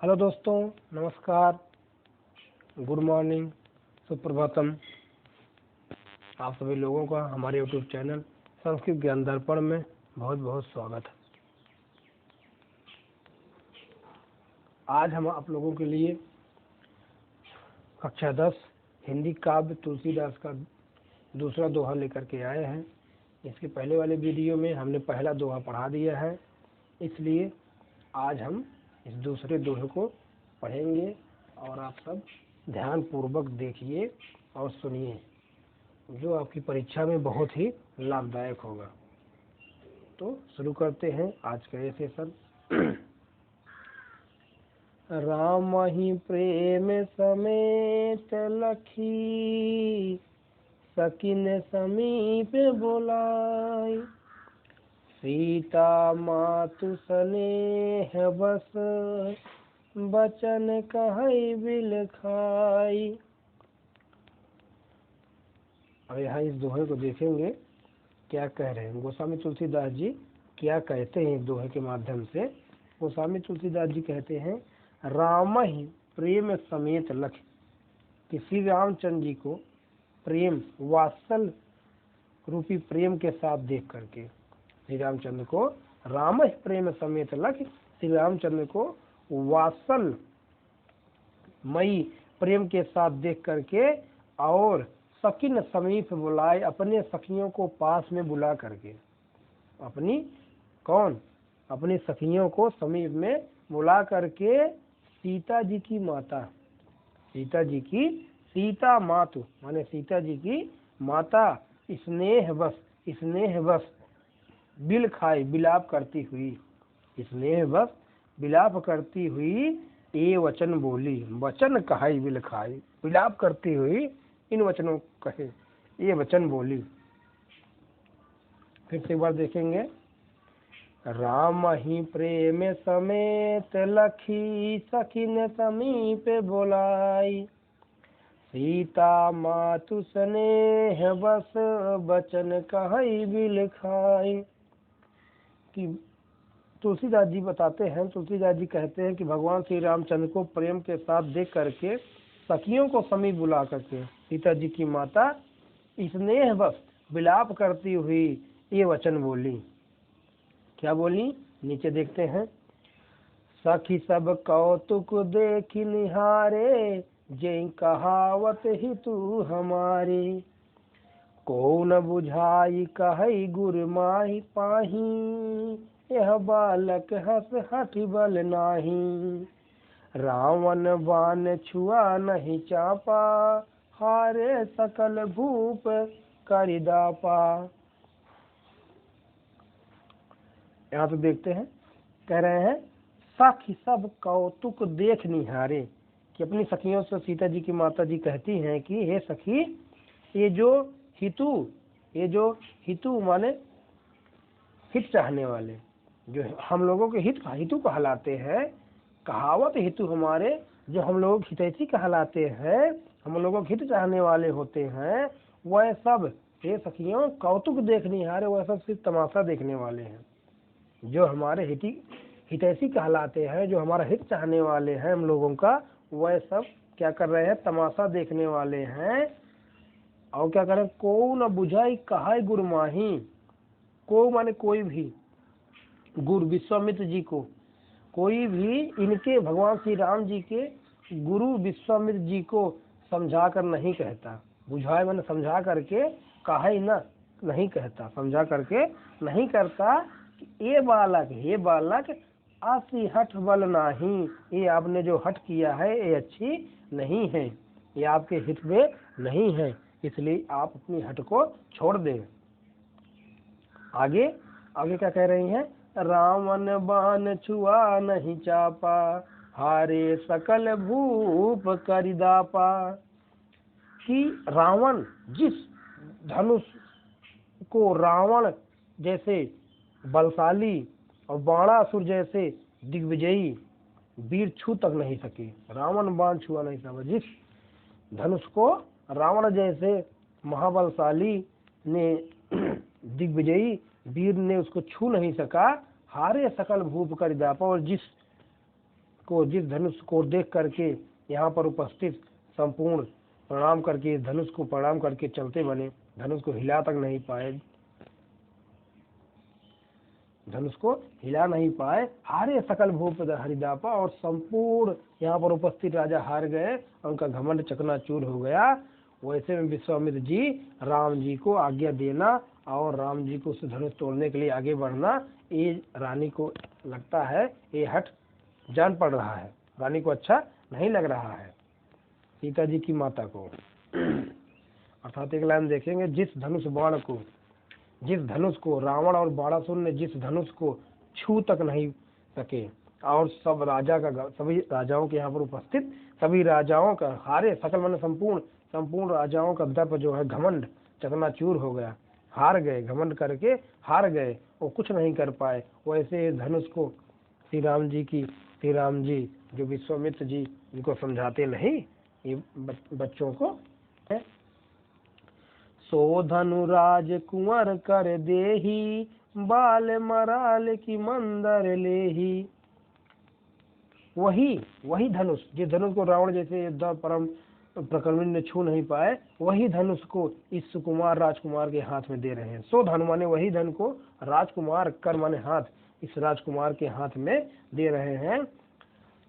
Hello दोस्तों, नमस्कार, good morning, Suprabhatam. आप सभी लोगों का हमारे यूट्यूब चैनल संस्कृत ज्ञान दर्पण में बहुत बहुत स्वागत है। आज हम आप लोगों के लिए कक्षा 10 हिंदी काव्य तुलसीदास का दूसरा दोहा लेकर के आए हैं। इसके पहले वाले वीडियो में हमने पहला दोहा पढ़ा दिया है, इसलिए आज हम इस दूसरे दोहे को पढ़ेंगे और आप सब ध्यान पूर्वक देखिए और सुनिए, जो आपकी परीक्षा में बहुत ही लाभदायक होगा। तो शुरू करते हैं आज का ये सेशन। राम ही प्रेम समेत लखी, सकिन समीप बोलाई, सीता मातु स्नेह बस, बचन कहई बिलखाई। अब यहाँ इस दोहे को देखेंगे क्या कह रहे हैं। गोस्वामी तुलसीदास जी क्या कहते हैं इस दोहे के माध्यम से। गोस्वामी तुलसीदास जी कहते हैं, राम ही प्रेम समेत लख, कि श्री रामचंद्र जी को प्रेम वात्सल रूपी प्रेम के साथ देख करके, श्री रामचंद्र को राम प्रेम समेत लख, श्री रामचंद्र को वात्सल मई प्रेम के साथ देख करके और सकिन समीप बुलाए, अपने सखियों को पास में बुला करके, अपनी सखियों को समीप में बुला करके सीता जी की माता, सीता मातु माने सीता जी की माता स्नेह बस बिल खाई, बिलाप करती हुई, स्नेह बस बिलाप करती हुई, ये वचन बोली, वचन कहाई बिल खाई, बिलाप करती हुई इन वचनों कहे, ये वचन बोली। फिर से एक बार देखेंगे। राम ही प्रेम समेत लखी, सखिन समीप बोलाई, सीता मातु स्नेह बस, बचन कहई बिलखाई। कि तुलसीदास जी बताते हैं, तुलसीदास जी कहते हैं कि भगवान श्री रामचंद्र को प्रेम के साथ देख करके सखियों को समीप बुला करके सीता जी की माता स्नेह बस विलाप करती हुई ये वचन बोली। क्या बोली, नीचे देखते हैं। सखी सब कौतुक देख निहारे, जय कहावत ही तू हमारी, को न बुझाई कहई गुर माही पाही, यह बालक हस हठ बल नाही, रावण बाण छुआ नहीं चापा, हारे सकल भूप करिदापा। यहाँ तो देखते हैं, कह रहे हैं सखी सब कौतुक देख निहारे, कि अपनी सखियों से सीता जी की माता जी कहती हैं कि हे सखी, ये जो हितु माने हित चाहने वाले, जो हम लोगों के हितु कहलाते हैं, कहावत हितु हमारे, जो हम लोग हितैषी कहलाते हैं, हम लोगों के हित चाहने वाले होते हैं, वह सब हे सखियों कौतुक देख निहारे, वह सब सिर्फ तमाशा देखने वाले हैं। जो हमारे हितैषी कहलाते हैं, जो हमारा हित चाहने वाले हैं हम लोगों का, वह सब क्या कर रहे हैं, तमाशा देखने वाले हैं। और क्या करें, को न बुझाई कहाई गुरु माही, को माने कोई भी, गुरु विश्वामित्र जी को, कोई भी इनके भगवान श्री राम जी के गुरु विश्वामित्र जी को समझा कर नहीं कहता। बुझाए माने समझा करके, कहाई ना नहीं कहता, समझा करके नहीं करता कि ये बालक, हे बालक आसी हठ बल नाही, ये आपने जो हठ किया है ये अच्छी नहीं है, ये आपके हित में नहीं है, इसलिए आप अपनी हट को छोड़ दें। आगे क्या कह रही हैं, रावण बाण छुआ नहीं चापा, हारे सकल भूप करिदापा। कि रावण, जिस धनुष को रावण जैसे बलशाली और बाणासुर जैसे दिग्विजयी वीर छू तक नहीं सके, रावण बाण छुआ नहीं सका, जिस धनुष को रावण जैसे महाबलशाली ने दिग्विजयी वीर ने उसको छू नहीं सका, हारे सकल भूप करिदापा, और जिस धनुष को देख करके यहाँ पर उपस्थित संपूर्ण प्रणाम करके, धनुष को प्रणाम करके चलते बने, धनुष को हिला तक नहीं पाए, धनुष को हिला नहीं पाए। हारे सकल भूप हरिदापा, और संपूर्ण यहाँ पर उपस्थित राजा हार गए, उनका घमंड चकनाचूर हो गया। वैसे में विश्वामित्र जी राम जी को आज्ञा देना और राम जी को उस धनुष तोड़ने के लिए आगे बढ़ना, ये रानी को लगता है ये हट जान पड़ रहा है, रानी को अच्छा नहीं लग रहा है, सीता जी की माता को। अर्थात एक लाइन देखेंगे, जिस धनुष को रावण और बाणासुर ने जिस धनुष को छू तक नहीं सके, और सभी राजाओं के यहाँ पर उपस्थित सभी राजाओं का हारे सकल मन संपूर्ण राजाओं का दर्प जो है घमंड चकनाचूर हो गया, हार गए, घमंड करके हार गए, वो कुछ नहीं कर पाए। वैसे धनुष को श्री राम जी जो विश्वामित्र जी इनको समझाते नहीं, ये बच्चों को है। सो धनुराज कुंवर कर देही, बाल मराल की मंदर लेही। वही धनुष, जिस धनुष को रावण जैसे परम प्रकर्मिन ने छू नहीं पाए, वही धनुष को इस सुकुमार राजकुमार के हाथ में दे रहे हैं। सो धनु माने वही धन को, राजकुमार कर माने हाथ, इस राजकुमार के हाथ में दे रहे हैं।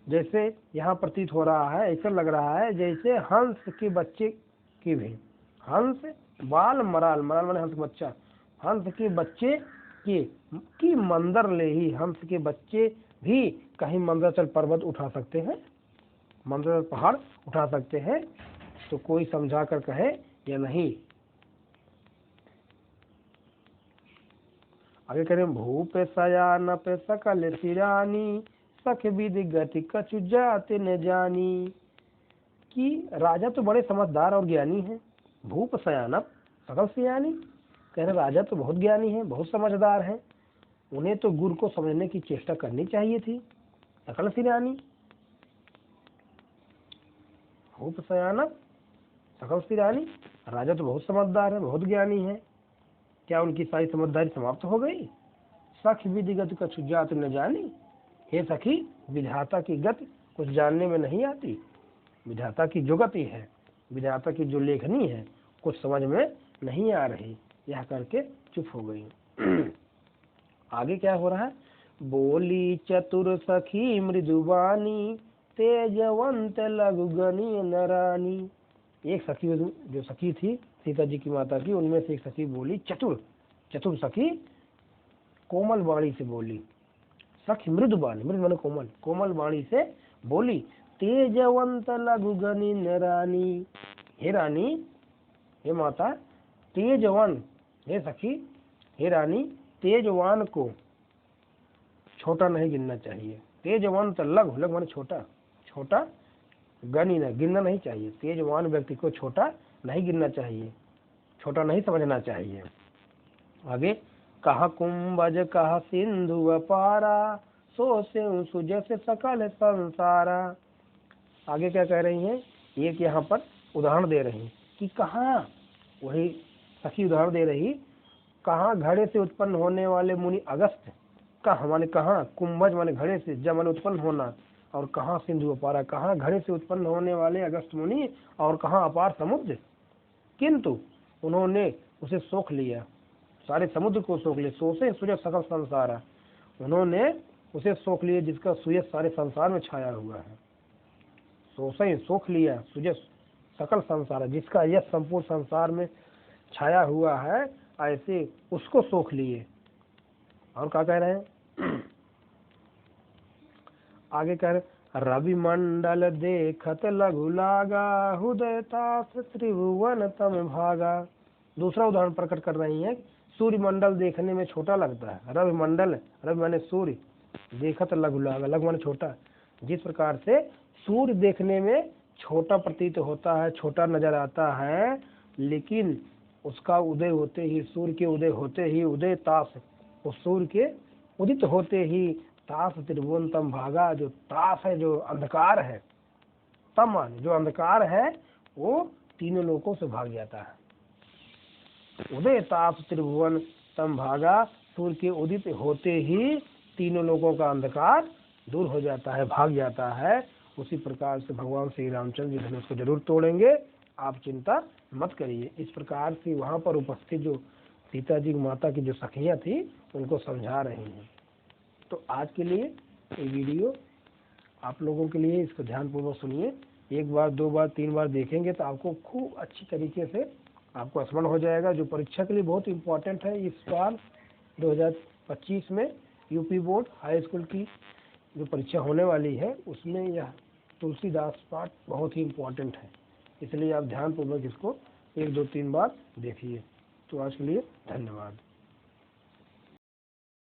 जैसे यहाँ प्रतीत हो रहा है, ऐसा लग रहा है जैसे हंस के बच्चे की भी, हंस बाल मराल माने हंस बच्चा, हंस के बच्चे की मंदर ले ही, हंस के बच्चे भी कहीं मंदराचल पर्वत उठा सकते हैं, मंदराचल पहाड़ उठा सकते हैं, तो कोई समझा कर कहे या नहीं। आगे करें, भूप सयान पे सकल सिरानी, सख विधि गति कछु जात न जानी। कि राजा तो बड़े समझदार और ज्ञानी हैं, भूप सयानप सकल सियानी, कह रहे राजा तो बहुत ज्ञानी है, बहुत समझदार है, उन्हें तो गुरु को समझने की चेष्टा करनी चाहिए थी। सकल सियानी, भूप सयानप सकल सियानी, राजा तो बहुत समझदार है, बहुत ज्ञानी है, क्या उनकी सारी समझदारी समाप्त हो गई? सख विधि गति कछु जात न जानी, हे सखी विधाता की गति कुछ जानने में नहीं आती, विधाता की जो गति है, विधाता की जो लेखनी है, कुछ समझ में नहीं आ रही, यह करके चुप हो गई। आगे क्या हो रहा है, बोली चतुर सखी मृदुबानी, तेजवंत लघु गणी नरानी। एक सखी जो सखी थी सीता जी की माता की, उनमें से एक सखी बोली, चतुर सखी कोमल वाणी से बोली, सखी मृदुबानी, मृदु माने कोमल, कोमल वाणी से बोली, तेजवंत लघु गणी नरानी। हे रानी, हे माता, तेजवान, हे सखी, हे रानी, तेजवान को छोटा नहीं गिनना चाहिए। तेजवान तो लघु माने छोटा गणी न गिनना नहीं चाहिए, तेजवान व्यक्ति को छोटा नहीं गिनना चाहिए, छोटा नहीं समझना चाहिए। आगे, कहा कुंभज कहा सिंधु अपारा, सो से सुजस सकल संसारा। आगे क्या कह रही हैं, एक यहाँ पर उदाहरण दे रही कि कहाँ, वही सखी उदाहरण दे रही, कहाँ घड़े से उत्पन्न होने वाले मुनि अगस्त, कहाँ माने कहाँ, कुंभज माने घड़े से, जब माने उत्पन्न होना, और कहाँ सिंधु अपारा, कहाँ घड़े से उत्पन्न होने वाले अगस्त मुनि, और कहाँ अपार समुद्र, किंतु उन्होंने उसे सोख लिया, सारे समुद्र को सोख लिया। सोसे सूर्य सकल संसार, उन्होंने उसे सोख लिया जिसका सूर्य सारे संसार में छाया हुआ है। सोसे सोख लिया सूर्य सकल संसार, जिसका यह संपूर्ण संसार में छाया हुआ है, ऐसे उसको सोख लिए। और क्या कह रहे हैं आगे कह रहे, रवि मंडल देखत लघु लागा, हृदय तास त्रिभुवन तम भागा। दूसरा उदाहरण प्रकट कर रही है, सूर्य मंडल देखने में छोटा लगता है, रवि मंडल, रवि माने सूर्य, देखत लघु लागा, लघु माने छोटा, जिस प्रकार से सूर्य देखने में छोटा प्रतीत होता है, छोटा नजर आता है, लेकिन उसका उदय होते ही, सूर्य के उदय होते ही, उदय तास, उस सूर्य के उदित होते ही, तास त्रिभुवन तम भागा, जो तास है, जो अंधकार है, तम जो अंधकार है, वो तीनों लोकों से भाग जाता है। उदय ताप त्रिभुवन तम भागा, सूर्य के उदित होते ही तीनों लोगों का अंधकार दूर हो जाता है, भाग जाता है, उसी प्रकार से भगवान श्री रामचंद्र जी धनुष को जरूर तोड़ेंगे, आप चिंता मत करिए। इस प्रकार से वहाँ पर उपस्थित जो सीता जी माता की जो सखियाँ थी उनको समझा रही हैं। तो आज के लिए ये वीडियो आप लोगों के लिए, इसको ध्यानपूर्वक सुनिए। 1 बार 2 बार 3 बार देखेंगे तो आपको खूब अच्छी तरीके से आपको स्मरण हो जाएगा, जो परीक्षा के लिए बहुत इम्पोर्टेंट है। इस बार 2025 में यूपी बोर्ड हाई स्कूल की जो परीक्षा होने वाली है उसमें यह तुलसीदास पाठ बहुत ही इम्पोर्टेंट है, इसलिए आप ध्यानपूर्वक इसको 1 2 3 बार देखिए। तो आज के लिए धन्यवाद।